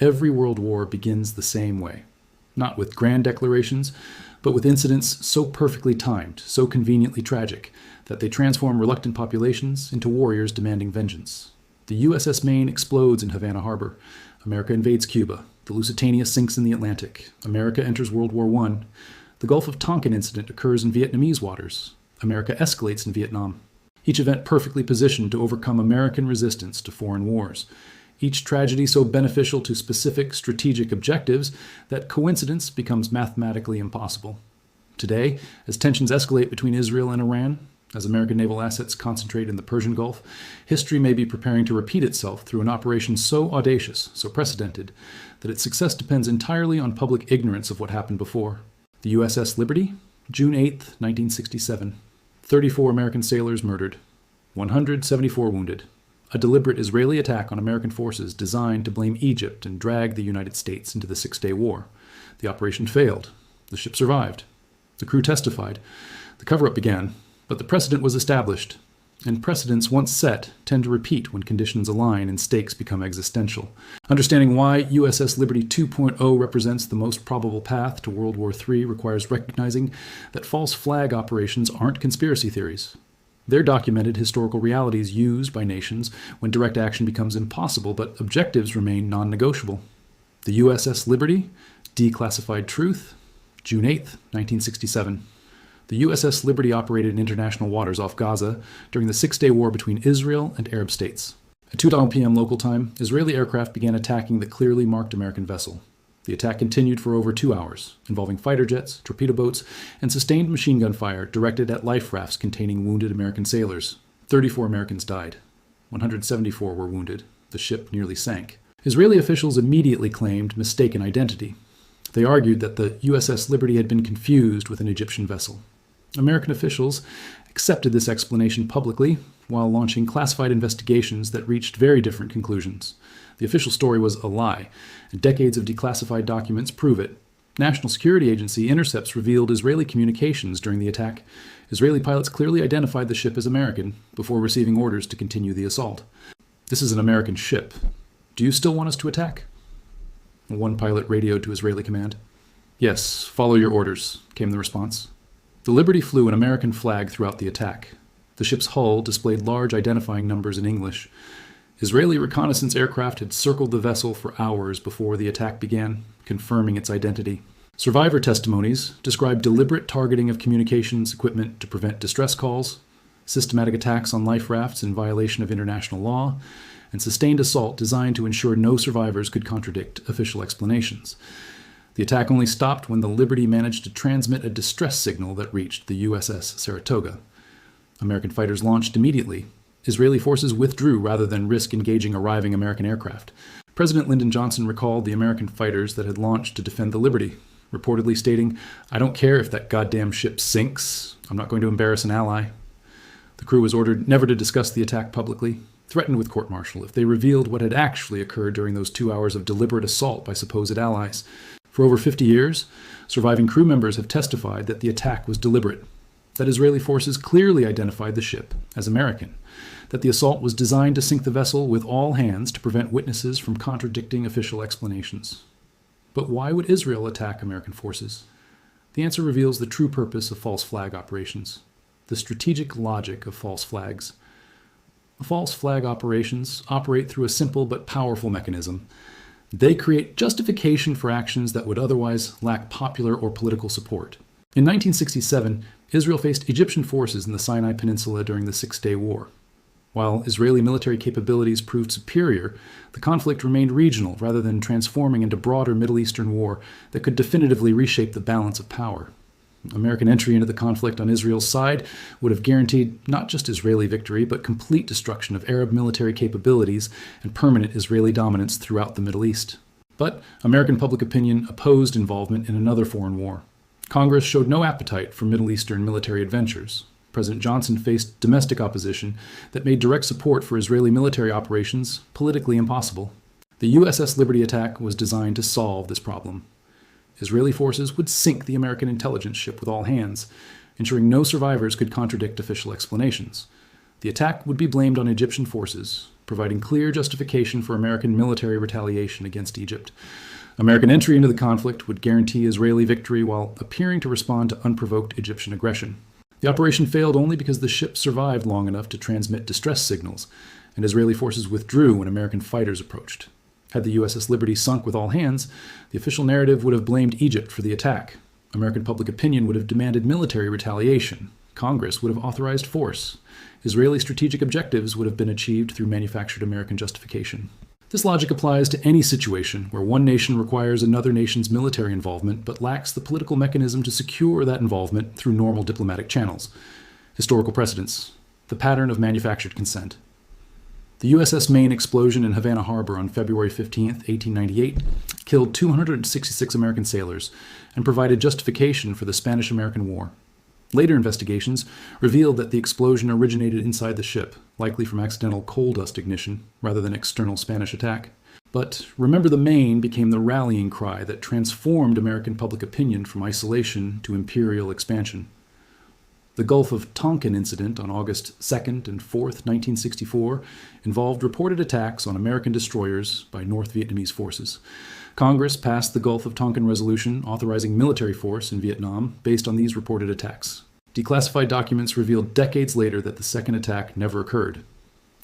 Every world war begins the same way. Not with grand declarations, but with incidents so perfectly timed, so conveniently tragic, that they transform reluctant populations into warriors demanding vengeance. The USS Maine explodes in Havana Harbor. America invades Cuba. The Lusitania sinks in the Atlantic. America enters World War I. The Gulf of Tonkin incident occurs in Vietnamese waters. America escalates in Vietnam. Each event perfectly positioned to overcome American resistance to foreign wars. Each tragedy so beneficial to specific strategic objectives that coincidence becomes mathematically impossible. Today, as tensions escalate between Israel and Iran, as American naval assets concentrate in the Persian Gulf, history may be preparing to repeat itself through an operation so audacious, so precedented, that its success depends entirely on public ignorance of what happened before. The USS Liberty, June 8, 1967. 34 American sailors murdered. 174 wounded. A deliberate Israeli attack on American forces designed to blame Egypt and drag the United States into the Six-Day War. The operation failed. The ship survived. The crew testified. The cover-up began, but the precedent was established. And precedents once set tend to repeat when conditions align and stakes become existential. Understanding why USS Liberty 2.0 represents the most probable path to World War III requires recognizing that false flag operations aren't conspiracy theories. They're documented historical realities used by nations when direct action becomes impossible, but objectives remain non-negotiable. The USS Liberty, Declassified Truth, June 8, 1967. The USS Liberty operated in international waters off Gaza during the Six-Day War between Israel and Arab states. At 2 p.m. local time, Israeli aircraft began attacking the clearly marked American vessel. The attack continued for over 2 hours, involving fighter jets, torpedo boats, and sustained machine gun fire directed at life rafts containing wounded American sailors. 34 Americans died. 174 were wounded. The ship nearly sank. Israeli officials immediately claimed mistaken identity. They argued that the USS Liberty had been confused with an Egyptian vessel. American officials accepted this explanation publicly while launching classified investigations that reached very different conclusions. The official story was a lie, and decades of declassified documents prove it. National Security Agency intercepts revealed Israeli communications during the attack. Israeli pilots clearly identified the ship as American before receiving orders to continue the assault. This is an American ship. Do you still want us to attack? One pilot radioed to Israeli command. Yes, follow your orders, came the response. The Liberty flew an American flag throughout the attack. The ship's hull displayed large identifying numbers in English. Israeli reconnaissance aircraft had circled the vessel for hours before the attack began, confirming its identity. Survivor testimonies described deliberate targeting of communications equipment to prevent distress calls, systematic attacks on life rafts in violation of international law, and sustained assault designed to ensure no survivors could contradict official explanations. The attack only stopped when the Liberty managed to transmit a distress signal that reached the USS Saratoga. American fighters launched immediately. Israeli forces withdrew rather than risk engaging arriving American aircraft. President Lyndon Johnson recalled the American fighters that had launched to defend the Liberty, reportedly stating, "I don't care if that goddamn ship sinks. I'm not going to embarrass an ally." The crew was ordered never to discuss the attack publicly, threatened with court-martial if they revealed what had actually occurred during those 2 hours of deliberate assault by supposed allies. For over 50 years, surviving crew members have testified that the attack was deliberate, that Israeli forces clearly identified the ship as American, that the assault was designed to sink the vessel with all hands to prevent witnesses from contradicting official explanations. But why would Israel attack American forces? The answer reveals the true purpose of false flag operations, the strategic logic of false flags. False flag operations operate through a simple but powerful mechanism. They create justification for actions that would otherwise lack popular or political support. In 1967, Israel faced Egyptian forces in the Sinai Peninsula during the Six-Day War. While Israeli military capabilities proved superior, the conflict remained regional rather than transforming into broader Middle Eastern war that could definitively reshape the balance of power. American entry into the conflict on Israel's side would have guaranteed not just Israeli victory, but complete destruction of Arab military capabilities and permanent Israeli dominance throughout the Middle East. But American public opinion opposed involvement in another foreign war. Congress showed no appetite for Middle Eastern military adventures. President Johnson faced domestic opposition that made direct support for Israeli military operations politically impossible. The USS Liberty attack was designed to solve this problem. Israeli forces would sink the American intelligence ship with all hands, ensuring no survivors could contradict official explanations. The attack would be blamed on Egyptian forces, providing clear justification for American military retaliation against Egypt. American entry into the conflict would guarantee Israeli victory while appearing to respond to unprovoked Egyptian aggression. The operation failed only because the ship survived long enough to transmit distress signals, and Israeli forces withdrew when American fighters approached. Had the USS Liberty sunk with all hands, the official narrative would have blamed Egypt for the attack. American public opinion would have demanded military retaliation. Congress would have authorized force. Israeli strategic objectives would have been achieved through manufactured American justification. This logic applies to any situation where one nation requires another nation's military involvement but lacks the political mechanism to secure that involvement through normal diplomatic channels. Historical precedents. The pattern of manufactured consent. The USS Maine explosion in Havana Harbor on February 15, 1898, killed 266 American sailors and provided justification for the Spanish-American War. Later investigations revealed that the explosion originated inside the ship, likely from accidental coal dust ignition rather than external Spanish attack. But "Remember the Maine" became the rallying cry that transformed American public opinion from isolation to imperial expansion. The Gulf of Tonkin incident on August 2nd and 4th, 1964, involved reported attacks on American destroyers by North Vietnamese forces. Congress passed the Gulf of Tonkin resolution authorizing military force in Vietnam based on these reported attacks. Declassified documents revealed decades later that the second attack never occurred.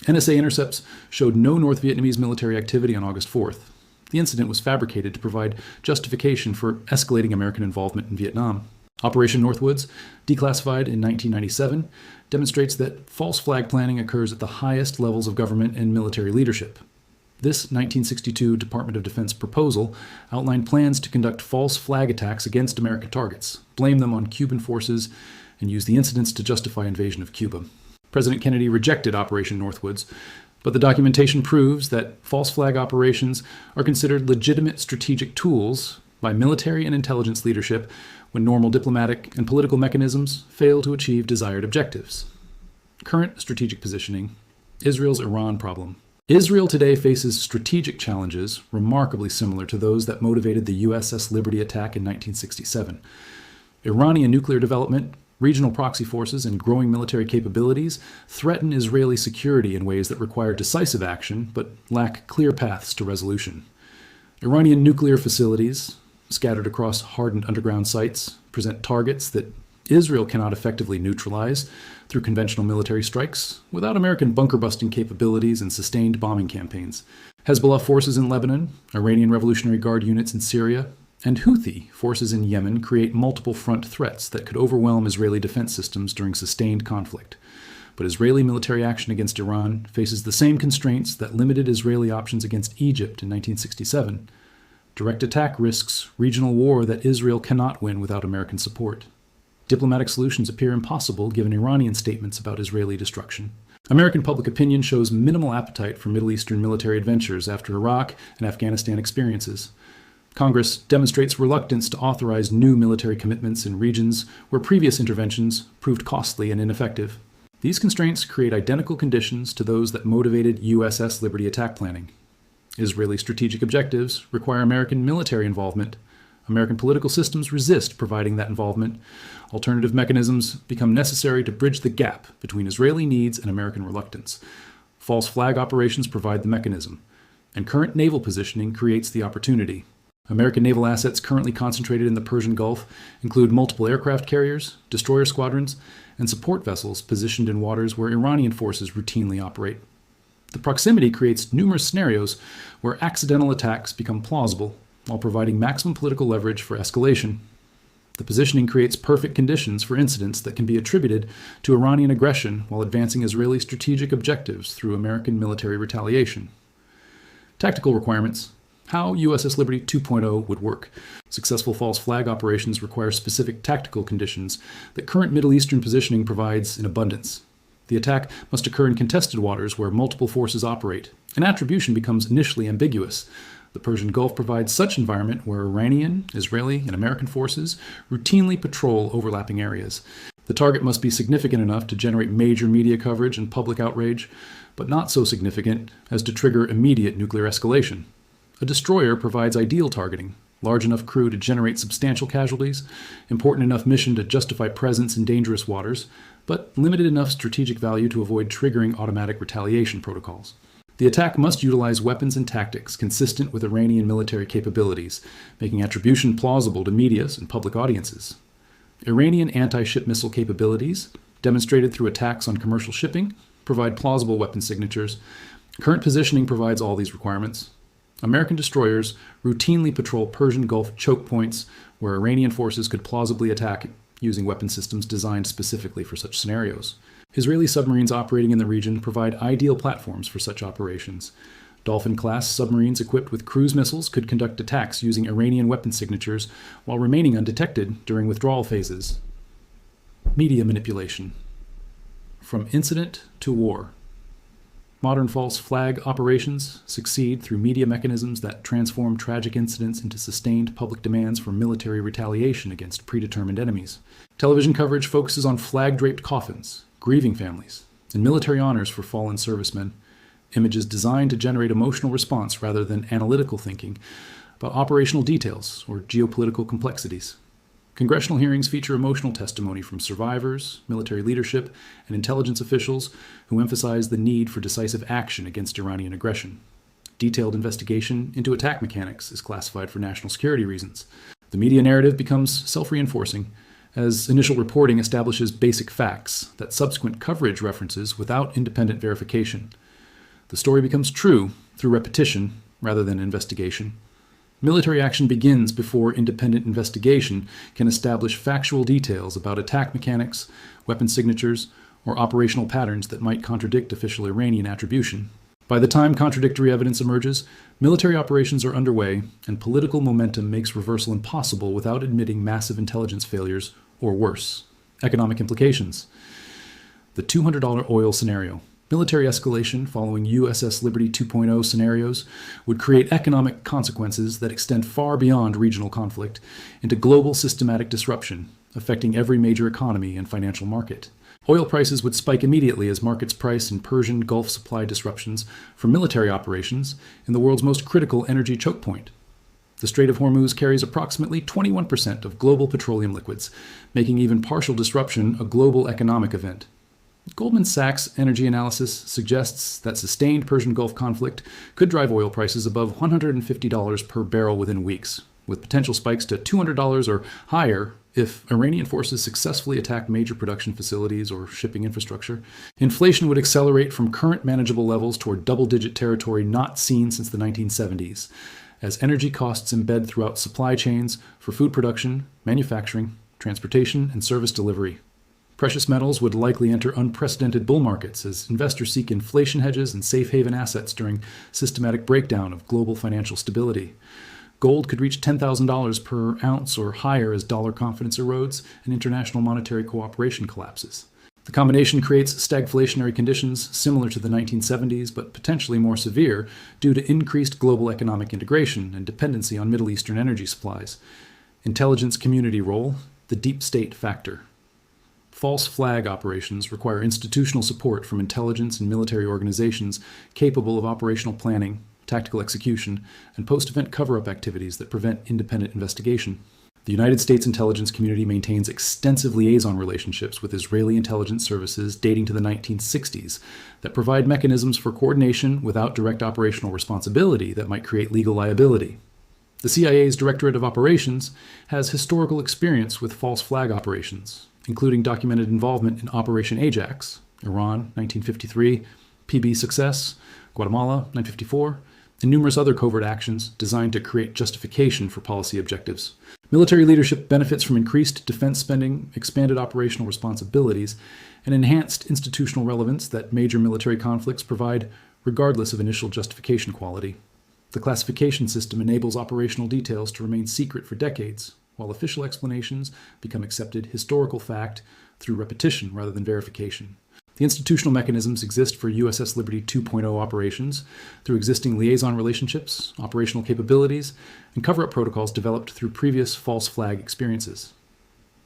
NSA intercepts showed no North Vietnamese military activity on August 4th. The incident was fabricated to provide justification for escalating American involvement in Vietnam. Operation Northwoods, declassified in 1997, demonstrates that false flag planning occurs at the highest levels of government and military leadership. This 1962 Department of Defense proposal outlined plans to conduct false flag attacks against American targets, blame them on Cuban forces, and use the incidents to justify invasion of Cuba. President Kennedy rejected Operation Northwoods, but the documentation proves that false flag operations are considered legitimate strategic tools by military and intelligence leadership when normal diplomatic and political mechanisms fail to achieve desired objectives. Current strategic positioning: Israel's Iran problem. Israel today faces strategic challenges remarkably similar to those that motivated the USS Liberty attack in 1967. Iranian nuclear development, regional proxy forces, and growing military capabilities threaten Israeli security in ways that require decisive action but lack clear paths to resolution. Iranian nuclear facilities, scattered across hardened underground sites, present targets that Israel cannot effectively neutralize through conventional military strikes without American bunker-busting capabilities and sustained bombing campaigns. Hezbollah forces in Lebanon, Iranian Revolutionary Guard units in Syria, and Houthi forces in Yemen create multiple front threats that could overwhelm Israeli defense systems during sustained conflict. But Israeli military action against Iran faces the same constraints that limited Israeli options against Egypt in 1967. Direct attack risks regional war that Israel cannot win without American support. Diplomatic solutions appear impossible given Iranian statements about Israeli destruction. American public opinion shows minimal appetite for Middle Eastern military adventures after Iraq and Afghanistan experiences. Congress demonstrates reluctance to authorize new military commitments in regions where previous interventions proved costly and ineffective. These constraints create identical conditions to those that motivated USS Liberty attack planning. Israeli strategic objectives require American military involvement. American political systems resist providing that involvement. Alternative mechanisms become necessary to bridge the gap between Israeli needs and American reluctance. False flag operations provide the mechanism, and current naval positioning creates the opportunity. American naval assets currently concentrated in the Persian Gulf include multiple aircraft carriers, destroyer squadrons, and support vessels positioned in waters where Iranian forces routinely operate. The proximity creates numerous scenarios where accidental attacks become plausible, while providing maximum political leverage for escalation. The positioning creates perfect conditions for incidents that can be attributed to Iranian aggression while advancing Israeli strategic objectives through American military retaliation. Tactical requirements: how USS Liberty 2.0 would work. Successful false flag operations require specific tactical conditions that current Middle Eastern positioning provides in abundance. The attack must occur in contested waters where multiple forces operate, and attribution becomes initially ambiguous. The Persian Gulf provides such environment where Iranian, Israeli, and American forces routinely patrol overlapping areas. The target must be significant enough to generate major media coverage and public outrage, but not so significant as to trigger immediate nuclear escalation. A destroyer provides ideal targeting: large enough crew to generate substantial casualties, important enough mission to justify presence in dangerous waters, but limited enough strategic value to avoid triggering automatic retaliation protocols. The attack must utilize weapons and tactics consistent with Iranian military capabilities, making attribution plausible to media and public audiences. Iranian anti-ship missile capabilities, demonstrated through attacks on commercial shipping, provide plausible weapon signatures. Current positioning provides all these requirements. American destroyers routinely patrol Persian Gulf chokepoints where Iranian forces could plausibly attack using weapon systems designed specifically for such scenarios. Israeli submarines operating in the region provide ideal platforms for such operations. Dolphin-class submarines equipped with cruise missiles could conduct attacks using Iranian weapon signatures while remaining undetected during withdrawal phases. Media manipulation. From incident to war. Modern false flag operations succeed through media mechanisms that transform tragic incidents into sustained public demands for military retaliation against predetermined enemies. Television coverage focuses on flag-draped coffins, grieving families, and military honors for fallen servicemen. Images designed to generate emotional response rather than analytical thinking about operational details or geopolitical complexities. Congressional hearings feature emotional testimony from survivors, military leadership, and intelligence officials who emphasize the need for decisive action against Iranian aggression. Detailed investigation into attack mechanics is classified for national security reasons. The media narrative becomes self-reinforcing, as initial reporting establishes basic facts that subsequent coverage references without independent verification. The story becomes true through repetition rather than investigation. Military action begins before independent investigation can establish factual details about attack mechanics, weapon signatures, or operational patterns that might contradict official Iranian attribution. By the time contradictory evidence emerges, military operations are underway, and political momentum makes reversal impossible without admitting massive intelligence failures, or worse. Economic implications. The $200 oil scenario. Military escalation following USS Liberty 2.0 scenarios would create economic consequences that extend far beyond regional conflict into global systematic disruption, affecting every major economy and financial market. Oil prices would spike immediately as markets price in Persian Gulf supply disruptions from military operations in the world's most critical energy choke point. The Strait of Hormuz carries approximately 21% of global petroleum liquids, making even partial disruption a global economic event. Goldman Sachs energy analysis suggests that sustained Persian Gulf conflict could drive oil prices above $150 per barrel within weeks, with potential spikes to $200 or higher if Iranian forces successfully attack major production facilities or shipping infrastructure. Inflation would accelerate from current manageable levels toward double-digit territory not seen since the 1970s, as energy costs embed throughout supply chains for food production, manufacturing, transportation, and service delivery. Precious metals would likely enter unprecedented bull markets as investors seek inflation hedges and safe haven assets during systematic breakdown of global financial stability. Gold could reach $10,000 per ounce or higher as dollar confidence erodes and international monetary cooperation collapses. The combination creates stagflationary conditions similar to the 1970s, but potentially more severe due to increased global economic integration and dependency on Middle Eastern energy supplies. Intelligence community role, the deep state factor. False flag operations require institutional support from intelligence and military organizations capable of operational planning, tactical execution, and post-event cover-up activities that prevent independent investigation. The United States intelligence community maintains extensive liaison relationships with Israeli intelligence services dating to the 1960s that provide mechanisms for coordination without direct operational responsibility that might create legal liability. The CIA's Directorate of Operations has historical experience with false flag operations, including documented involvement in Operation Ajax, Iran, 1953, PB Success, Guatemala, 1954, and numerous other covert actions designed to create justification for policy objectives. Military leadership benefits from increased defense spending, expanded operational responsibilities, and enhanced institutional relevance that major military conflicts provide regardless of initial justification quality. The classification system enables operational details to remain secret for decades, while official explanations become accepted historical fact through repetition rather than verification. The institutional mechanisms exist for USS Liberty 2.0 operations through existing liaison relationships, operational capabilities, and cover-up protocols developed through previous false flag experiences.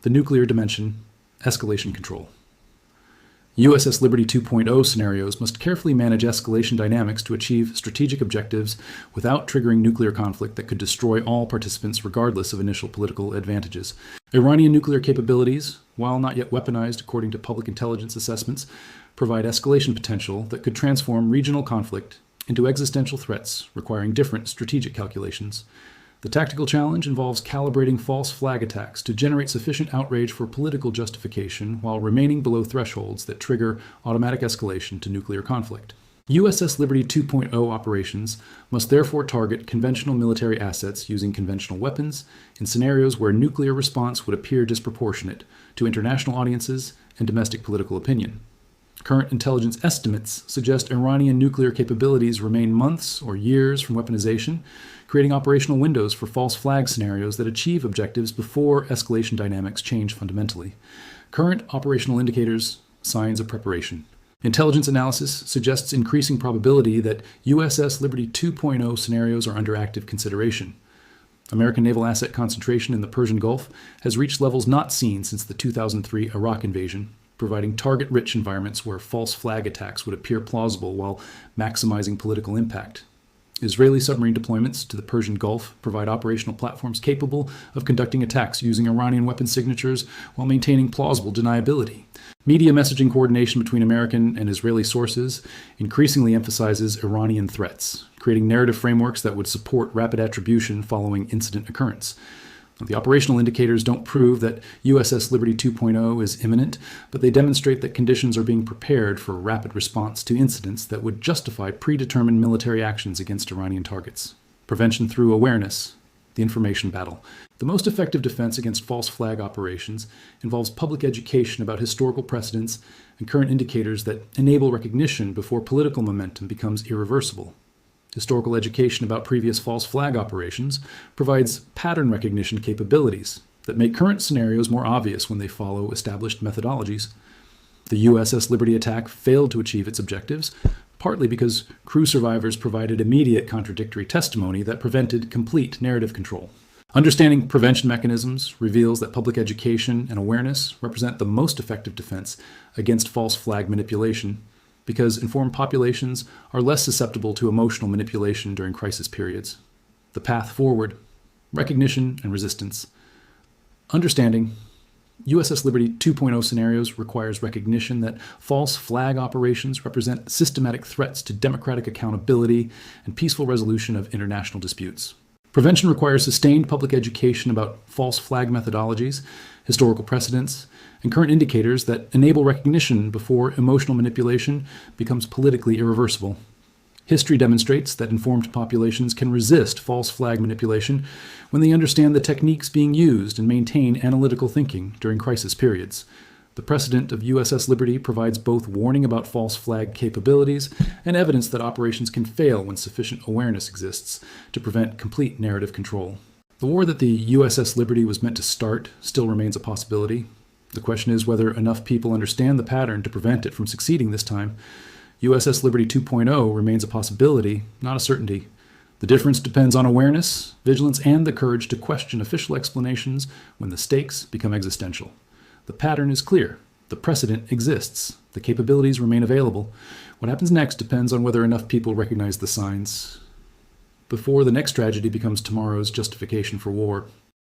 The nuclear dimension, escalation control. USS Liberty 2.0 scenarios must carefully manage escalation dynamics to achieve strategic objectives without triggering nuclear conflict that could destroy all participants regardless of initial political advantages. Iranian nuclear capabilities, while not yet weaponized according to public intelligence assessments, provide escalation potential that could transform regional conflict into existential threats requiring different strategic calculations. The tactical challenge involves calibrating false flag attacks to generate sufficient outrage for political justification while remaining below thresholds that trigger automatic escalation to nuclear conflict. USS Liberty 2.0 operations must therefore target conventional military assets using conventional weapons in scenarios where nuclear response would appear disproportionate to international audiences and domestic political opinion. Current intelligence estimates suggest Iranian nuclear capabilities remain months or years from weaponization, creating operational windows for false flag scenarios that achieve objectives before escalation dynamics change fundamentally. Current operational indicators, signs of preparation. Intelligence analysis suggests increasing probability that USS Liberty 2.0 scenarios are under active consideration. American naval asset concentration in the Persian Gulf has reached levels not seen since the 2003 Iraq invasion, providing target-rich environments where false flag attacks would appear plausible while maximizing political impact. Israeli submarine deployments to the Persian Gulf provide operational platforms capable of conducting attacks using Iranian weapon signatures while maintaining plausible deniability. Media messaging coordination between American and Israeli sources increasingly emphasizes Iranian threats, creating narrative frameworks that would support rapid attribution following incident occurrence. The operational indicators don't prove that USS Liberty 2.0 is imminent, but they demonstrate that conditions are being prepared for rapid response to incidents that would justify predetermined military actions against Iranian targets. Prevention through awareness, the information battle. The most effective defense against false flag operations involves public education about historical precedents and current indicators that enable recognition before political momentum becomes irreversible. Historical education about previous false flag operations provides pattern recognition capabilities that make current scenarios more obvious when they follow established methodologies. The USS Liberty attack failed to achieve its objectives, partly because crew survivors provided immediate contradictory testimony that prevented complete narrative control. Understanding prevention mechanisms reveals that public education and awareness represent the most effective defense against false flag manipulation, because informed populations are less susceptible to emotional manipulation during crisis periods. The path forward, recognition and resistance. Understanding USS Liberty 2.0 scenarios requires recognition that false flag operations represent systematic threats to democratic accountability and peaceful resolution of international disputes. Prevention requires sustained public education about false flag methodologies, historical precedents, and current indicators that enable recognition before emotional manipulation becomes politically irreversible. History demonstrates that informed populations can resist false flag manipulation when they understand the techniques being used and maintain analytical thinking during crisis periods. The precedent of USS Liberty provides both warning about false flag capabilities and evidence that operations can fail when sufficient awareness exists to prevent complete narrative control. The war that the USS Liberty was meant to start still remains a possibility. The question is whether enough people understand the pattern to prevent it from succeeding this time. USS Liberty 2.0 remains a possibility, not a certainty. The difference depends on awareness, vigilance, and the courage to question official explanations when the stakes become existential. The pattern is clear. The precedent exists. The capabilities remain available. What happens next depends on whether enough people recognize the signs before the next tragedy becomes tomorrow's justification for war.